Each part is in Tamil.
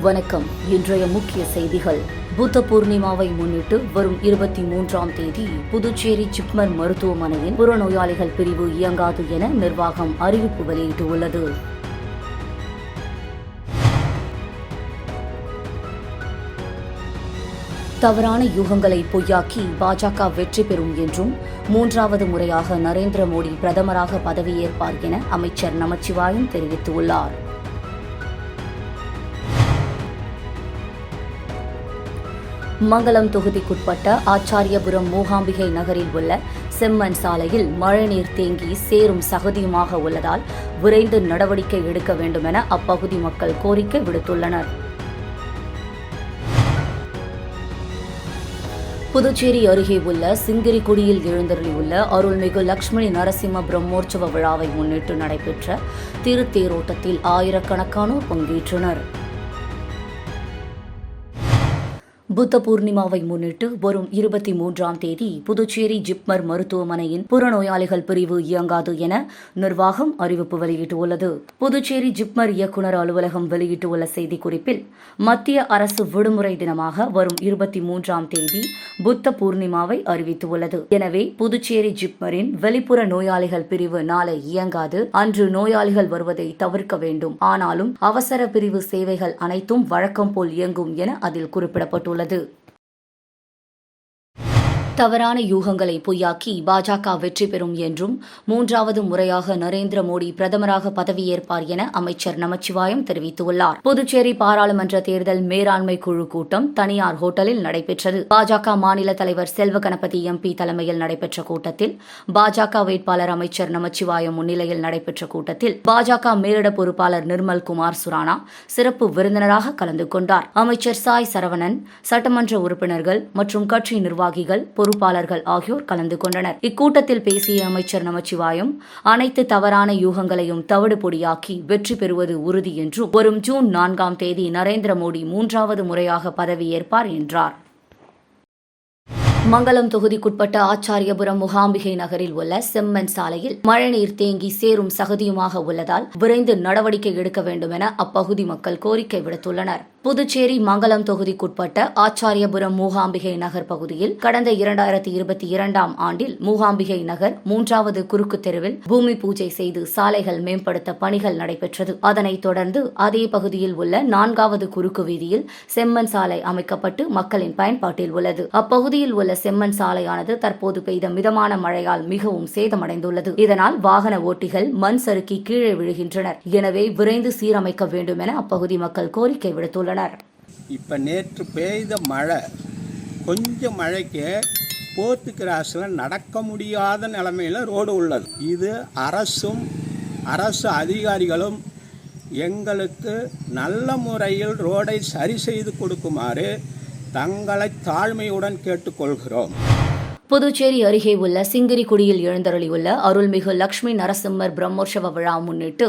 வணக்கம். இன்றைய முக்கிய செய்திகள். புத்த பூர்ணிமாவை முன்னிட்டு வரும் 23ஆம் தேதி புதுச்சேரி ஜிப்மர் மருத்துவமனையின் புறநோயாளிகள் பிரிவு இயங்காது என நிர்வாகம் அறிவிப்பு வெளியிட்டுள்ளது. தவறான யூகங்களை பொய்யாக்கி பாஜக வெற்றி பெறும் என்றும் 3வது முறையாக நரேந்திர மோடி பிரதமராக பதவியேற்பார் என அமைச்சர் நமச்சிவாயம் தெரிவித்துள்ளார். மங்கலம் தொகுதிக்குட்பட்ட ஆச்சாரியபுரம் மூகாம்பிகை நகரில் உள்ள செம்மண் சாலையில் மழைநீர் தேங்கி சேரும் சகதியுமாக உள்ளதால் விரைந்து நடவடிக்கை எடுக்க வேண்டும் என அப்பகுதி மக்கள் கோரிக்கை விடுத்துள்ளனர். புதுச்சேரி அருகே உள்ள சிங்கிரிக்குடியில் எழுந்தருளியுள்ள அருள்மிகு லட்சுமி நரசிம்ம பிரம்மோற்சவ விழாவை முன்னிட்டு நடைபெற்ற திருத்தேரோட்டத்தில் ஆயிரக்கணக்கானோர் பங்கேற்றனர். புத்த பூர்ணிமாவை முன்னிட்டு வரும் 23ஆம் தேதி புதுச்சேரி ஜிப்மர் மருத்துவமனையின் புறநோயாளிகள் பிரிவு இயங்காது என நிர்வாகம் அறிவிப்பு வெளியிட்டுள்ளது. புதுச்சேரி ஜிப்மர் இயக்குநர் அலுவலகம் வெளியிட்டுள்ள செய்திக்குறிப்பில், மத்திய அரசு விடுமுறை தினமாக வரும் 23ஆம் தேதி புத்த பூர்ணிமாவை அறிவித்துள்ளது. எனவே புதுச்சேரி ஜிப்மரின் வெளிப்புற நோயாளிகள் பிரிவு நாளை இயங்காது. அன்று நோயாளிகள் வருவதை தவிர்க்க வேண்டும். ஆனாலும் அவசர பிரிவு சேவைகள் அனைத்தும் வழக்கம் போல் இயங்கும் என அதில் குறிப்பிடப்பட்டுள்ளது. தவறான யூகங்களை பொய்யாக்கி பாஜக வெற்றி பெறும் என்றும் 3வது முறையாக நரேந்திர மோடி பிரதமராக பதவியேற்பார் என அமைச்சர் நமச்சிவாயம் தெரிவித்துள்ளார். புதுச்சேரி பாராளுமன்ற தேர்தல் மேலாண்மை குழு கூட்டம் தனியார் ஹோட்டலில் நடைபெற்றது. பாஜக மாநில தலைவர் செல்வ கணபதி எம்பி தலைமையில் நடைபெற்ற கூட்டத்தில் பாஜக வேட்பாளர் அமைச்சர் நமச்சிவாயம் முன்னிலையில் நடைபெற்ற கூட்டத்தில் பாஜக மேலிட பொறுப்பாளர் நிர்மல் குமார் சுரானா சிறப்பு விருந்தினராக கலந்து கொண்டார். அமைச்சர் சாய் சரவணன், சட்டமன்ற உறுப்பினர்கள் மற்றும் கட்சி நிர்வாகிகள், பொறுப்பாளர்கள் ஆகியோர் கலந்து கொண்டனர். இக்கூட்டத்தில் பேசிய அமைச்சர் நமச்சிவாயம், அனைத்து தவறான யூகங்களையும் தவிடு பொடியாக்கி வெற்றி பெறுவது உறுதி என்றும் வரும் ஜூன் 4ஆம் தேதி நரேந்திர மோடி 3வது முறையாக பதவியேற்பார் என்றார். மங்கலம் தொகுதிக்குட்பட்ட ஆச்சாரியபுரம் மூகாம்பிகை நகரில் உள்ள செம்மண் சாலையில் மழைநீர் தேங்கி சேரும் சகதியுமாக உள்ளதால் விரைந்து நடவடிக்கை எடுக்க வேண்டும் என அப்பகுதி மக்கள் கோரிக்கை விடுத்துள்ளனர். புதுச்சேரி மங்கலம் தொகுதிக்குட்பட்ட ஆச்சாரியபுரம் மூகாம்பிகை நகர் பகுதியில் கடந்த 2022ஆம் ஆண்டில் மூகாம்பிகை நகர் 3வது குறுக்கு தெருவில் பூமி பூஜை செய்து சாலைகள் மேம்படுத்த பணிகள் நடைபெற்றது. அதனைத் தொடர்ந்து அதே பகுதியில் உள்ள 4வது குறுக்கு வீதியில் செம்மண் சாலை அமைக்கப்பட்டு மக்களின் பயன்பாட்டில் உள்ளது. அப்பகுதியில் உள்ள செம்மண் சாலையானது தற்போது பெய்த மிதமான மழையால் மிகவும் சேதமடைந்துள்ளது. இதனால் வாகன ஓட்டிகள் மண் சறுக்கி கீழே விழுகின்றனர். எனவே விரைந்து சீரமைக்க வேண்டும் என அப்பகுதி மக்கள் கோரிக்கை விடுத்துள்ளனர். இப்ப நேற்று பெய்த மழை, கொஞ்சம் மழைக்கு போர்த்து கிராஸில் நடக்க முடியாத நிலைமையில் ரோடு உள்ளது. இது அரசு அதிகாரிகளும் எங்களுக்கு நல்ல முறையில் ரோடை சரி செய்து கொடுக்குமாறு தங்களை தாழ்மையுடன் கேட்டுக்கொள்கிறோம். புதுச்சேரி அருகே உள்ள சிங்கிரிக்குடியில் எழுந்தருளியுள்ள அருள்மிகு லட்சுமி நரசிம்மர் பிரம்மோற்சவ விழா முன்னிட்டு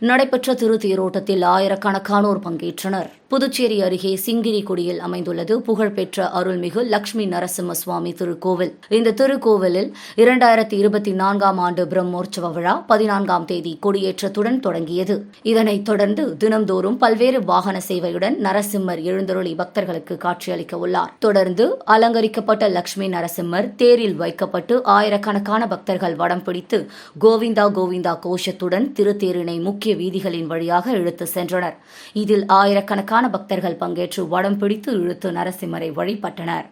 நடைபெற்ற திருத்தேரோட்டத்தில் ஆயிரக்கணக்கானோர் பங்கேற்றனர். புதுச்சேரி அருகே சிங்கிரிக்குடியில் அமைந்துள்ளது புகழ்பெற்ற அருள்மிகு லட்சுமி நரசிம்ம சுவாமி திருக்கோவில். இந்த திருக்கோவிலில் 2024ஆம் ஆண்டு பிரம்மோற்சவ விழா 14ஆம் தேதி கொடியேற்றத்துடன் தொடங்கியது. இதனைத் தொடர்ந்து தினம்தோறும் பல்வேறு வாகன சேவையுடன் நரசிம்மர் எழுந்தருளி பக்தர்களுக்கு காட்சியளிக்க உள்ளார். தொடர்ந்து அலங்கரிக்கப்பட்ட லட்சுமி நரசிம்மர் தேரில் வைக்கப்பட்டு ஆயிரக்கணக்கான பக்தர்கள் வடம் பிடித்து கோவிந்தா கோவிந்தா கோஷத்துடன் திருத்தேரினை முக்கிய வீதிகளின் வழியாக இழுத்து சென்றனர். இதில் ஆயிரக்கணக்கான பக்தர்கள் பங்கேற்று வடம் பிடித்து இழுத்து நரசிம்மரை வழிபட்டனர்.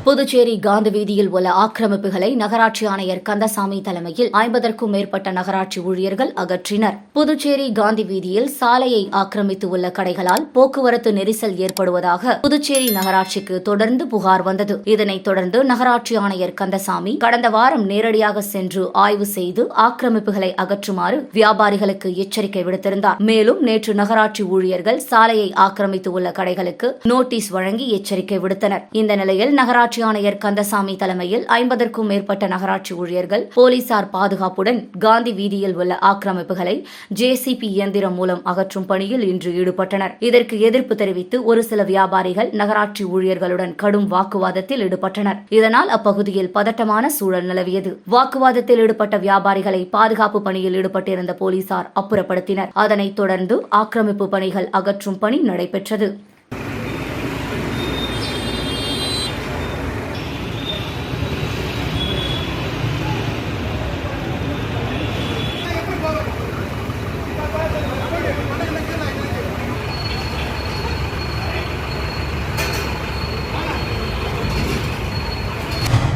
புதுச்சேரி காந்தி வீதியில் உள்ள ஆக்கிரமிப்புகளை நகராட்சி ஆணையர் கந்தசாமி தலைமையில் 50க்கும் மேற்பட்ட நகராட்சி ஊழியர்கள் அகற்றினர். புதுச்சேரி காந்தி வீதியில் சாலையை ஆக்கிரமித்து உள்ள கடைகளால் போக்குவரத்து நெரிசல் ஏற்படுவதாக புதுச்சேரி நகராட்சிக்கு தொடர்ந்து புகார் வந்தது. இதனைத் தொடர்ந்து நகராட்சி ஆணையர் கந்தசாமி கடந்த வாரம் நேரடியாக சென்று ஆய்வு செய்து ஆக்கிரமிப்புகளை அகற்றுமாறு வியாபாரிகளுக்கு எச்சரிக்கை விடுத்திருந்தார். மேலும் நேற்று நகராட்சி ஊழியர்கள் சாலையை ஆக்கிரமித்து உள்ள கடைகளுக்கு நோட்டீஸ் வழங்கி எச்சரிக்கை விடுத்தனர். இந்த நிலையில் நகராட்சி ஆணையர் கந்தசாமி தலைமையில் 50க்கும் மேற்பட்ட நகராட்சி ஊழியர்கள் போலீசார் பாதுகாப்புடன் காந்தி வீதியில் உள்ள ஆக்கிரமிப்புகளை ஜேசிபி இயந்திரம் மூலம் அகற்றும் பணியில் இன்று ஈடுபட்டனர். இதற்கு எதிர்ப்பு தெரிவித்து ஒரு சில வியாபாரிகள் நகராட்சி ஊழியர்களுடன் கடும் வாக்குவாதத்தில் ஈடுபட்டனர். இதனால் அப்பகுதியில் பதட்டமான சூழல் நிலவியது. வாக்குவாதத்தில் ஈடுபட்ட வியாபாரிகளை பாதுகாப்பு பணியில் ஈடுபட்டிருந்த போலீசார் அப்புறப்படுத்தினர். அதனைத் தொடர்ந்து ஆக்கிரமிப்பு பணிகள் அகற்றும் பணி நடைபெற்றது.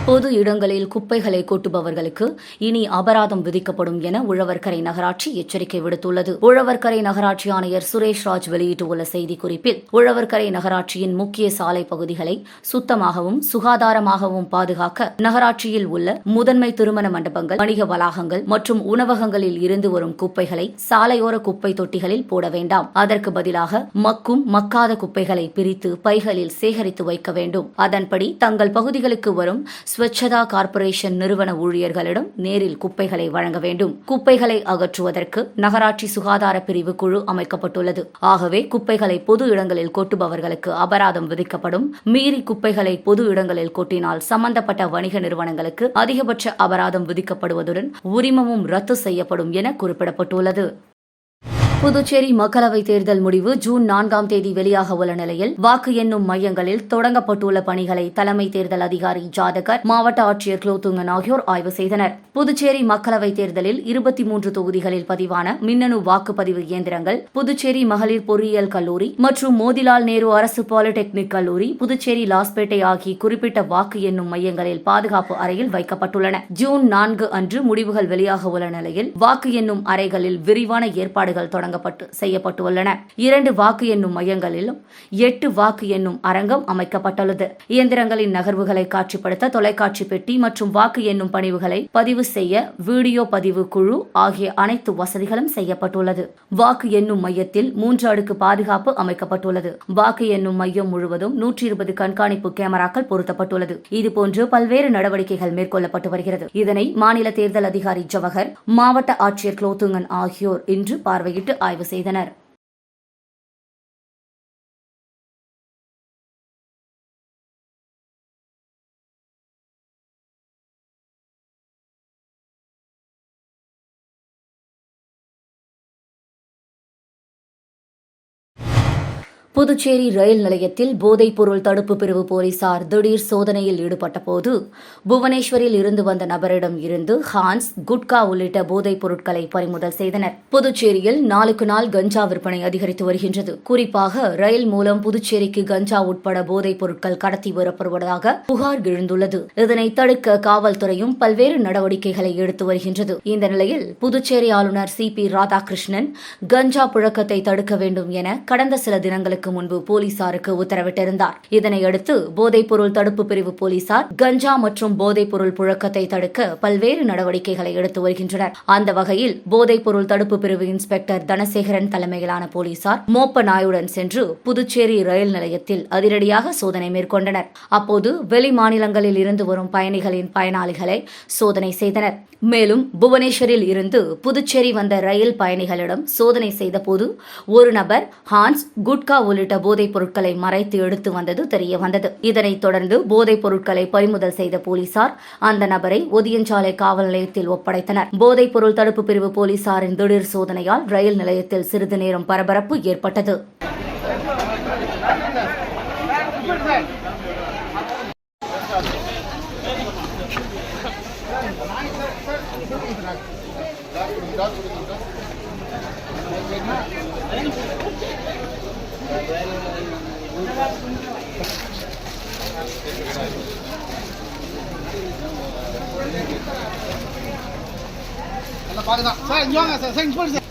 பொது இடங்களில் குப்பைகளை கொட்டுபவர்களுக்கு இனி அபராதம் விதிக்கப்படும் என உழவர்கரை நகராட்சி எச்சரிக்கை விடுத்துள்ளது. உழவர்கரை நகராட்சி ஆணையர் சுரேஷ் ராஜ் வெளியிட்டுள்ள செய்திக்குறிப்பில், உழவர்கரை நகராட்சியின் முக்கிய சாலை பகுதிகளை சுத்தமாகவும் சுகாதாரமாகவும் பாதுகாக்க நகராட்சியில் உள்ள முதன்மை திருமண மண்டபங்கள், வணிக வளாகங்கள் மற்றும் உணவகங்களில் இருந்து வரும் குப்பைகளை சாலையோர குப்பை தொட்டிகளில் போட வேண்டாம். அதற்கு பதிலாக மக்கும் மக்காத குப்பைகளை பிரித்து பைகளில் சேகரித்து வைக்க வேண்டும். அதன்படி தங்கள் பகுதிகளுக்கு வரும் ஸ்வச்சதா கார்ப்பரேஷன் நிறுவன ஊழியர்களிடம் நேரில் குப்பைகளை வழங்க வேண்டும். குப்பைகளை அகற்றுவதற்கு நகராட்சி சுகாதார பிரிவு குழு அமைக்கப்பட்டுள்ளது. ஆகவே குப்பைகளை பொது இடங்களில் கொட்டுபவர்களுக்கு அபராதம் விதிக்கப்படும். மீறி குப்பைகளை பொது இடங்களில் கொட்டினால் சம்பந்தப்பட்ட வணிக நிறுவனங்களுக்கு அதிகபட்ச அபராதம் விதிக்கப்படுவதுடன் உரிமமும் ரத்து செய்யப்படும் என குறிப்பிடப்பட்டுள்ளது. புதுச்சேரி மக்களவைத் தேர்தல் முடிவு ஜூன் 4ஆம் தேதி வெளியாக உள்ள நிலையில் வாக்கு எண்ணும் மையங்களில் தொடங்கப்பட்டுள்ள பணிகளை தலைமை தேர்தல் அதிகாரி ஜாதகர், மாவட்ட ஆட்சியர் குலோத்துங்கன் ஆகியோர் ஆய்வு செய்தனர். புதுச்சேரி மக்களவைத் தேர்தலில் 23 தொகுதிகளில் பதிவான மின்னணு வாக்குப்பதிவு இயந்திரங்கள் புதுச்சேரி மகளிர் பொறியியல் கல்லூரி மற்றும் மோதிலால் நேரு அரசு பாலிடெக்னிக் கல்லூரி, புதுச்சேரி லாஸ்பேட்டை ஆகிய குறிப்பிட்ட வாக்கு எண்ணும் மையங்களில் பாதுகாப்பு அறையில் வைக்கப்பட்டுள்ளன. ஜூன் 4 அன்று முடிவுகள் வெளியாக உள்ள நிலையில் வாக்கு எண்ணும் அறைகளில் விரிவான ஏற்பாடுகள் செய்யப்பட்டுள்ளன. 2 வாக்கு எண்ணும் மையங்களிலும் 8 வாக்கு எண்ணும் அரங்கம் அமைக்கப்பட்டுள்ளது. இயந்திரங்களின் நகர்வுகளை காட்சிப்படுத்த தொலைக்காட்சி பெட்டி மற்றும் வாக்கு எண்ணும் பணிவுகளை பதிவு செய்ய வீடியோ பதிவு குழு ஆகிய அனைத்து வசதிகளும் செய்யப்பட்டுள்ளது. வாக்கு எண்ணும் மையத்தில் 3 அடுக்கு பாதுகாப்பு அமைக்கப்பட்டுள்ளது. வாக்கு எண்ணும் மையம் முழுவதும் 120 கண்காணிப்பு கேமராக்கள் பொருத்தப்பட்டுள்ளது. இதுபோன்று பல்வேறு நடவடிக்கைகள் மேற்கொள்ளப்பட்டு வருகிறது. இதனை மாநில தேர்தல் அதிகாரி ஜவஹர், மாவட்ட ஆட்சியர் குலோத்துங்கன் ஆகியோர் இன்று பார்வையிட்டு ஆய்வு செய்தனர். புதுச்சேரி ரயில் நிலையத்தில் போதைப் பொருள் தடுப்பு பிரிவு போலீசார் திடீர் சோதனையில் ஈடுபட்டபோது புவனேஸ்வரில் இருந்து வந்த நபரிடம் இருந்து ஹான்ஸ், குட்கா உள்ளிட்ட போதைப் பொருட்களை பறிமுதல் செய்தனர். புதுச்சேரியில் நாளுக்கு நாள் கஞ்சா விற்பனை அதிகரித்து வருகின்றது. குறிப்பாக ரயில் மூலம் புதுச்சேரிக்கு கஞ்சா உட்பட போதைப் பொருட்கள் கடத்தி வரப்படுவதாக புகார் எழுந்துள்ளது. இதனை தடுக்க காவல்துறையும் பல்வேறு நடவடிக்கைகளை எடுத்து வருகின்றது. இந்த நிலையில் புதுச்சேரி ஆளுநர் CP ராதாகிருஷ்ணன் கஞ்சா புழக்கத்தை தடுக்க வேண்டும் என கடந்த சில தினங்களுக்கு முன்பு போலீசாருக்கு உத்தரவிட்டிருந்தார். இதனையடுத்து போதைப் பொருள் தடுப்பு பிரிவு போலீசார் கஞ்சா மற்றும் போதைப் பொருள் புழக்கத்தை தடுக்க பல்வேறு நடவடிக்கைகளை எடுத்து வருகின்றனர். அந்த வகையில் போதைப் பொருள் தடுப்பு பிரிவு இன்ஸ்பெக்டர் தனசேகரன் தலைமையிலான போலீசார் மோப்ப நாயுடன் சென்று புதுச்சேரி ரயில் நிலையத்தில் அதிரடியாக சோதனை மேற்கொண்டனர். அப்போது வெளி மாநிலங்களில் இருந்து வரும் பயணிகளின் பயனாளிகளை சோதனை செய்தனர். மேலும் புவனேஸ்வரில் இருந்து புதுச்சேரி வந்த ரயில் பயணிகளிடம் சோதனை செய்தபோது ஒரு நபர் ஹான்ஸ், குட்கா உள்ளிட்ட போதைப் பொருட்களை மறைத்து எடுத்து வந்தது தெரியவந்தது. இதனைத் தொடர்ந்து போதைப் பொருட்களை பறிமுதல் செய்த போலீசார் அந்த நபரை ஒதியஞ்சாலை காவல் நிலையத்தில் ஒப்படைத்தனர். போதைப் பொருள் தடுப்பு பிரிவு போலீசாரின் திடீர் சோதனையால் ரயில் நிலையத்தில் சிறிது நேரம் பரபரப்பு ஏற்பட்டது. பாருங்க சார், இங்க வாங்க சார், இங்க போடுங்க சார்.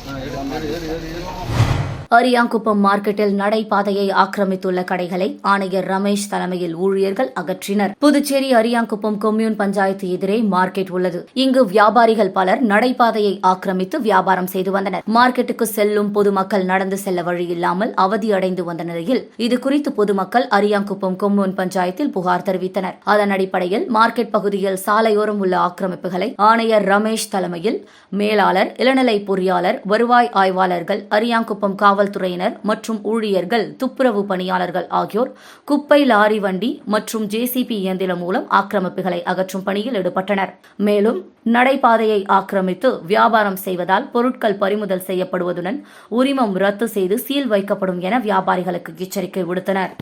அரியாங்குப்பம் மார்க்கெட்டில் நடைபாதையை ஆக்கிரமித்துள்ள கடைகளை ஆணையர் ரமேஷ் தலைமையில் ஊழியர்கள் அகற்றினர். புதுச்சேரி அரியாங்குப்பம் கொம்யூன் பஞ்சாயத்து எதிரே மார்க்கெட் உள்ளது. இங்கு வியாபாரிகள் பலர் நடைபாதையை ஆக்கிரமித்து வியாபாரம் செய்து வந்தனர். மார்க்கெட்டுக்கு செல்லும் பொதுமக்கள் நடந்து செல்ல வழி இல்லாமல் அவதியடைந்து வந்த நிலையில் இதுகுறித்து பொதுமக்கள் அரியாங்குப்பம் கொம்யூன் பஞ்சாயத்தில் புகார் தெரிவித்தனர். அதன் அடிப்படையில் மார்க்கெட் பகுதியில் சாலையோரம் உள்ள ஆக்கிரமிப்புகளை ஆணையர் ரமேஷ் தலைமையில் மேலாளர், இளநிலை பொறியாளர், வருவாய் ஆய்வாளர்கள், அரியாங்குப்பம் காவல்துறையினர் மற்றும் ஊழியர்கள், துப்புரவு பணியாளர்கள் ஆகியோர் குப்பை லாரி வண்டி மற்றும் ஜேசிபி இயந்திரம் மூலம் ஆக்கிரமிப்புகளை அகற்றும் பணியில் ஈடுபட்டனர். மேலும் நடைபாதையை ஆக்கிரமித்து வியாபாரம் செய்வதால் பொருட்கள் பறிமுதல் செய்யப்படுவதுடன் உரிமம் ரத்து செய்து சீல் வைக்கப்படும் என வியாபாரிகளுக்கு எச்சரிக்கை விடுத்தனர்.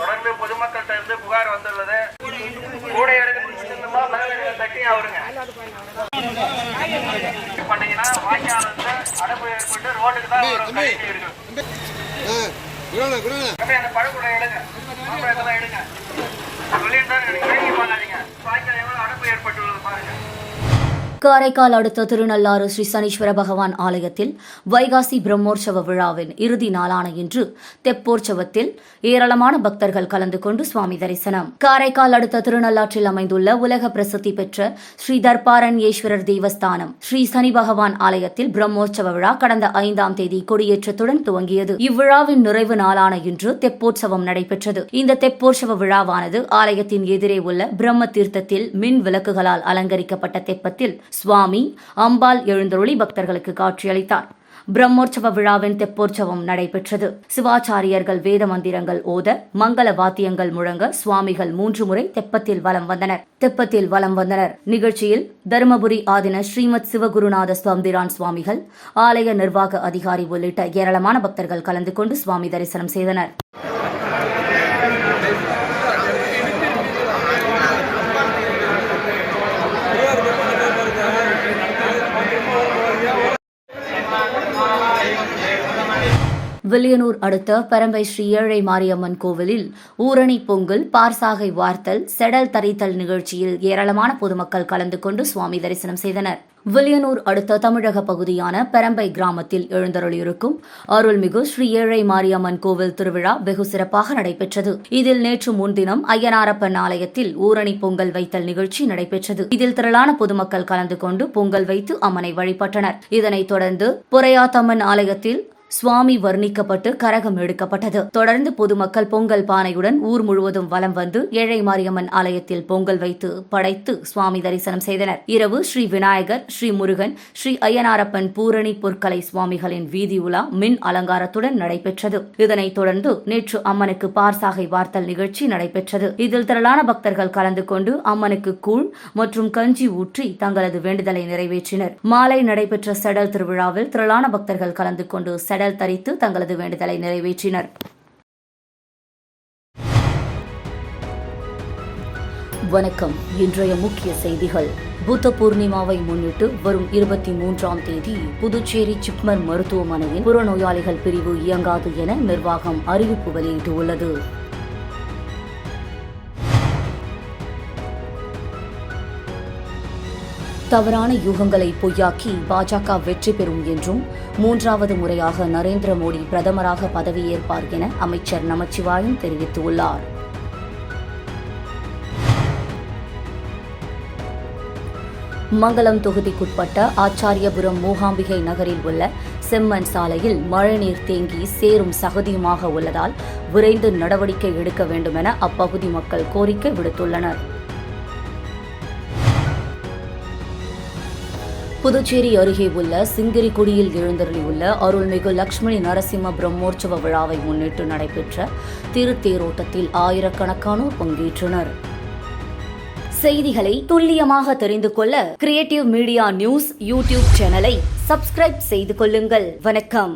தொடர்ந்து பொதுமக்கள்கிட்ட இருந்து புகார் வந்துள்ளது. கூடை பண்ணீங்கன்னா வாய்க்கால் அடைப்பு ஏற்பட்டு ரோட்டுக்கு தான் அந்த பழக்கூட எடுங்க, மாம்பழத்தெல்லாம் எடுங்க. சொல்லிட்டு பண்ணாதீங்க. வாய்க்கால் எவ்வளவு அடைப்பு ஏற்பட்டுள்ளது பாருங்க. காரைக்கால் அடுத்த திருநள்ளாறு ஸ்ரீ சனீஸ்வர பகவான் ஆலயத்தில் வைகாசி பிரம்மோற்சவ விழாவின் இறுதி நாளான இன்று தெப்போற்சவத்தில் ஏராளமான பக்தர்கள் கலந்து கொண்டு சுவாமி தரிசனம். காரைக்கால் அடுத்த திருநள்ளாற்றில் அமைந்துள்ள உலக பிரசித்தி பெற்ற ஸ்ரீ தர்பாரண்யேஸ்வரர் தேவஸ்தானம் ஸ்ரீ சனி பகவான் ஆலயத்தில் பிரம்மோற்சவ விழா கடந்த 5ஆம் தேதி கொடியேற்றத்துடன் துவங்கியது. இவ்விழாவின் நிறைவு நாளான இன்று தெப்போற்சவம் நடைபெற்றது. இந்த தெப்போற்சவ விழாவானது ஆலயத்தின் எதிரே உள்ள பிரம்ம தீர்த்தத்தில் மின் விளக்குகளால் அலங்கரிக்கப்பட்ட தெப்பத்தில் சுவாமி அம்பாள் எழுந்தருளி பக்தர்களுக்கு காட்சியளித்தார். பிரம்மோற்சவ விழாவின் தெப்போற்சவம் நடைபெற்றது. சிவாச்சாரியர்கள் வேத மந்திரங்கள் ஓத, மங்கள வாத்தியங்கள் முழங்க சுவாமிகள் 3 முறை தெப்பத்தில் வலம் வந்தனர். நிகழ்ச்சியில் தருமபுரி ஆதின ஸ்ரீமத் சிவகுருநாத ஸ்வாமிரான் சுவாமிகள், ஆலய நிர்வாக அதிகாரி உள்ளிட்ட ஏராளமான பக்தர்கள் கலந்து கொண்டு சுவாமி தரிசனம் செய்தனர். வில்லியனூர் அடுத்த பரம்பை ஸ்ரீ ஏழை மாரியம்மன் கோவிலில் ஊரணி பொங்கல், பார்சாகை வார்த்தல், செடல் தரித்தல் நிகழ்ச்சியில் ஏராளமான பொதுமக்கள் கலந்து கொண்டு சுவாமி தரிசனம் செய்தனர். வில்லியனூர் அடுத்த தமிழக பகுதியான பெரம்பை கிராமத்தில் எழுந்தருளியிருக்கும் அருள்மிகு ஸ்ரீ ஏழை மாரியம்மன் கோவில் திருவிழா வெகு சிறப்பாக நடைபெற்றது. இதில் நேற்று முன்தினம் ஐயனாரப்பன் ஆலயத்தில் ஊரணி பொங்கல் வைத்தல் நிகழ்ச்சி நடைபெற்றது. இதில் திரளான பொதுமக்கள் கலந்து கொண்டு பொங்கல் வைத்து அம்மனை வழிபட்டனர். இதனைத் தொடர்ந்து பொறையாத்தம்மன் ஆலயத்தில் சுவாமி வர்ணிக்கப்பட்டு கரகம் எடுக்கப்பட்டது. தொடர்ந்து பொதுமக்கள் பொங்கல் பானையுடன் ஊர் முழுவதும் வலம் வந்து ஏழை மாரியம்மன் ஆலயத்தில் பொங்கல் வைத்து படைத்து சுவாமி தரிசனம் செய்தனர். இரவு ஸ்ரீ விநாயகர், ஸ்ரீ முருகன், ஸ்ரீ ஐயனாரப்பன் பூரணி பொற்கலை சுவாமிகளின் வீதி உலா மின் அலங்காரத்துடன் நடைபெற்றது. இதனைத் தொடர்ந்து நேற்று அம்மனுக்கு பார்சாகை வார்த்தல் நிகழ்ச்சி நடைபெற்றது. இதில் திரளான பக்தர்கள் கலந்து கொண்டு அம்மனுக்கு கூழ் மற்றும் கஞ்சி ஊற்றி தங்களது வேண்டுதலை நிறைவேற்றினர். மாலை நடைபெற்ற செடல் திருவிழாவில் திரளான பக்தர்கள் கலந்து கொண்டு செடல் தரித்து தங்களது வேண்டுதலை நிறைவேற்றினர். வணக்கம். இன்றைய முக்கிய செய்திகள். புத்த பூர்ணிமாவை முன்னிட்டு வரும் 23ஆம் தேதி புதுச்சேரி ஜிப்மர் மருத்துவமனையின் புறநோயாளிகள் பிரிவு இயங்காது என நிர்வாகம் அறிவிப்பு வெளியிட்டுள்ளது. தவறான யூகங்களை பொய்யாக்கி பாஜக வெற்றி பெறும் என்றும் 3வது முறையாக நரேந்திர மோடி பிரதமராக பதவியேற்பார் என அமைச்சர் நமச்சிவாயம் தெரிவித்துள்ளார். மங்கலம் தொகுதிக்குட்பட்ட ஆச்சாரியபுரம் மூகாம்பிகை நகரில் உள்ள செம்மண் சாலையில் மழைநீர் தேங்கி சேரும் சகதியுமாக உள்ளதால் விரைந்து நடவடிக்கை எடுக்க வேண்டும் என அப்பகுதி மக்கள் கோரிக்கை விடுத்துள்ளனர். புதுச்சேரி அருகே உள்ள சிங்கிரிக்குடியில் எழுந்தருளியுள்ள அருள்மிகு லட்சுமி நரசிம்ம பிரம்மோற்சவ விழாவை முன்னிட்டு நடைபெற்ற திருத்தேரோட்டத்தில் ஆயிரக்கணக்கானோர் பங்கேற்றனர். செய்திகளை துல்லியமாக தெரிந்து கொள்ள கிரியேட்டிவ் மீடியா நியூஸ் யூடியூப் சேனலை சப்ஸ்கிரைப் செய்து கொள்ளுங்கள். வணக்கம்.